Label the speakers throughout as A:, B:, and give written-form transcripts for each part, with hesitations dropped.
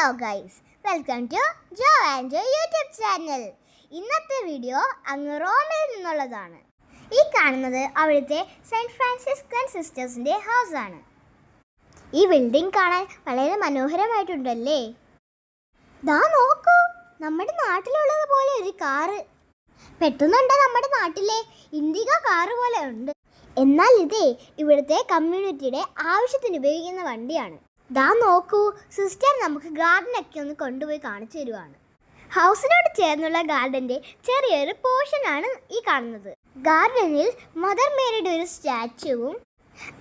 A: Hello guys, welcome to Jo and Jo YouTube channel. ഇന്നത്തെ video അങ്ങ് റോമിൽ നിന്നുള്ളതാണ്. ഈ കാണുന്നത് അവിടുത്തെ സെൻറ്റ് ഫ്രാൻസിസ്കൻ സിസ്റ്റേഴ്സിൻ്റെ ഹൗസാണ്. ഈ ബിൽഡിംഗ് കാണാൻ വളരെ മനോഹരമായിട്ടുണ്ടല്ലേ. ദാ നോക്കൂ, നമ്മുടെ നാട്ടിലുള്ളത് പോലെ ഒരു കാറ്. പെട്ടെന്നുണ്ട്, നമ്മുടെ നാട്ടിലെ ഇൻഡിഗ കാറ് പോലെ ഉണ്ട്. എന്നാൽ ഇതേ ഇവിടുത്തെ കമ്മ്യൂണിറ്റിയുടെ ആവശ്യത്തിന് ഉപയോഗിക്കുന്ന വണ്ടിയാണ്. ദാ നോക്കൂ, സിസ്റ്റർ നമുക്ക് ഗാർഡനൊക്കെ ഒന്ന് കൊണ്ടുപോയി കാണിച്ചു തരുവാണ്. ഹൗസിനോട് ചേർന്നുള്ള ഗാർഡൻ്റെ ചെറിയൊരു പോർഷനാണ് ഈ കാണുന്നത്. ഗാർഡനിൽ മദർ മേരിയുടെ ഒരു സ്റ്റാച്ചുവും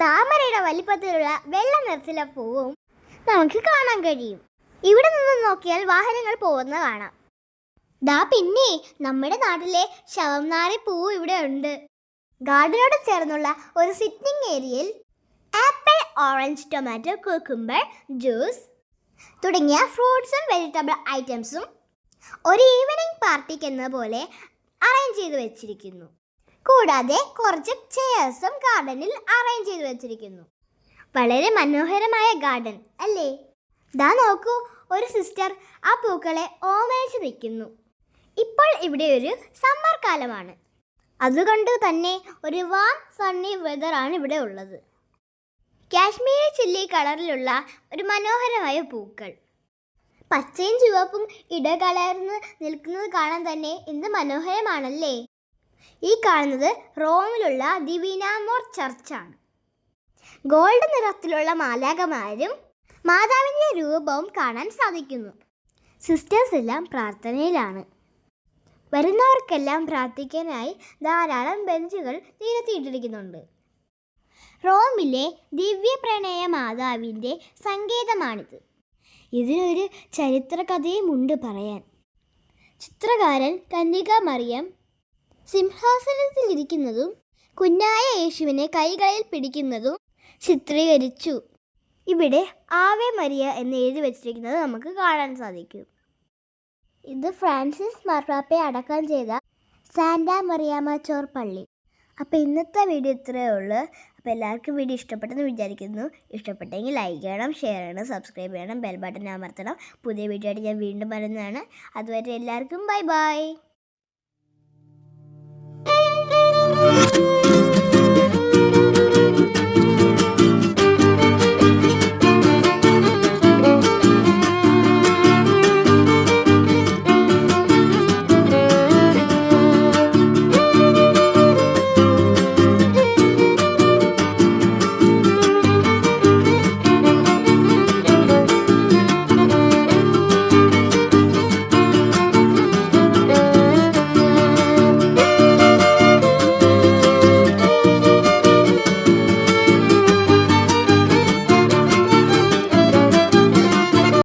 A: താമരയുടെ വലിപ്പത്തിലുള്ള വെള്ള നിറത്തിലെ പൂവും നമുക്ക് കാണാൻ കഴിയും. ഇവിടെ നിന്ന് നോക്കിയാൽ വാഹനങ്ങൾ പോകുന്ന കാണാം. ദാ പിന്നെ നമ്മുടെ നാട്ടിലെ ശവംനാറി പൂവ് ഇവിടെ ഉണ്ട്. ഗാർഡനോട് ചേർന്നുള്ള ഒരു സിറ്റിംഗ് ഏരിയയിൽ apple, orange, tomato, cucumber, juice തുടങ്ങിയ ഫ്രൂട്ട്സും വെജിറ്റബിൾ ഐറ്റംസും ഒരു ഈവനിങ് പാർട്ടിക്ക് എന്ന പോലെ അറേഞ്ച് ചെയ്ത് വെച്ചിരിക്കുന്നു. കൂടാതെ കുറച്ച് ചെയർസും ഗാർഡനിൽ അറേഞ്ച് ചെയ്ത് വെച്ചിരിക്കുന്നു. വളരെ മനോഹരമായ ഗാർഡൻ അല്ലേ? ദാ നോക്കൂ, ഒരു സിസ്റ്റർ ആ പൂക്കളെ ഓമനിച്ച് നിൽക്കുന്നു. ഇപ്പോൾ ഇവിടെ ഒരു സമ്മർ കാലമാണ്, അതുകൊണ്ട് തന്നെ ഒരു വാം സണ്ണി വെതറാണ് ഇവിടെ ഉള്ളത്. കാശ്മീരി ചില്ലി കളറിലുള്ള ഒരു മനോഹരമായ പൂക്കൾ, പച്ചയും ചുവപ്പും ഇടകലർന്ന് നിൽക്കുന്നത് കാണാൻ തന്നെ എന്ത് മനോഹരമാണല്ലേ. ഈ കാണുന്നത് റോമിലുള്ള ദിവിനാമോർ ചർച്ചാണ്. ഗോൾഡ് നിറത്തിലുള്ള മാലാഖമാരും മാതാവിൻ്റെ രൂപവും കാണാൻ സാധിക്കുന്നു. സിസ്റ്റേഴ്സ് എല്ലാം പ്രാർത്ഥനയിലാണ്. വരുന്നവർക്കെല്ലാം പ്രാർത്ഥിക്കാനായി ധാരാളം ബെഞ്ചുകൾ നിരത്തിയിട്ടിരിക്കുന്നുണ്ട്. റോമിലെ ദിവ്യപ്രണയ മാതാവിൻ്റെ സങ്കേതമാണിത്. ഇതിനൊരു ചരിത്രകഥയും ഉണ്ട് പറയാൻ. ചിത്രകാരൻ കന്യക മറിയം സിംഹാസനത്തിലിരിക്കുന്നതും കുഞ്ഞായ യേശുവിനെ കൈകളിൽ പിടിക്കുന്നതും ചിത്രീകരിച്ചു. ഇവിടെ ആവേ മരിയ എന്ന് എഴുതി വച്ചിരിക്കുന്നത് നമുക്ക് കാണാൻ സാധിക്കും. ഇത് ഫ്രാൻസിസ് മാർപ്പാപ്പയെ അടക്കം ചെയ്ത സാന്റാ മറിയാമച്ചോർ പള്ളി. അപ്പോൾ ഇന്നത്തെ വീഡിയോ ഇത്രയേ ഉള്ളൂ. അപ്പോൾ എല്ലാവർക്കും വീഡിയോ ഇഷ്ടപ്പെട്ടെന്ന് വിചാരിക്കുന്നു. ഇഷ്ടപ്പെട്ടെങ്കിൽ ലൈക്ക് ചെയ്യണം, ഷെയർ ചെയ്യണം, സബ്സ്ക്രൈബ് ചെയ്യണം, ബെൽ ബട്ടൺ അമർത്തണം. പുതിയ വീഡിയോ ആയിട്ട് ഞാൻ വീണ്ടും വരുന്നതാണ്. അതുവരെ എല്ലാവർക്കും ബൈ ബൈ.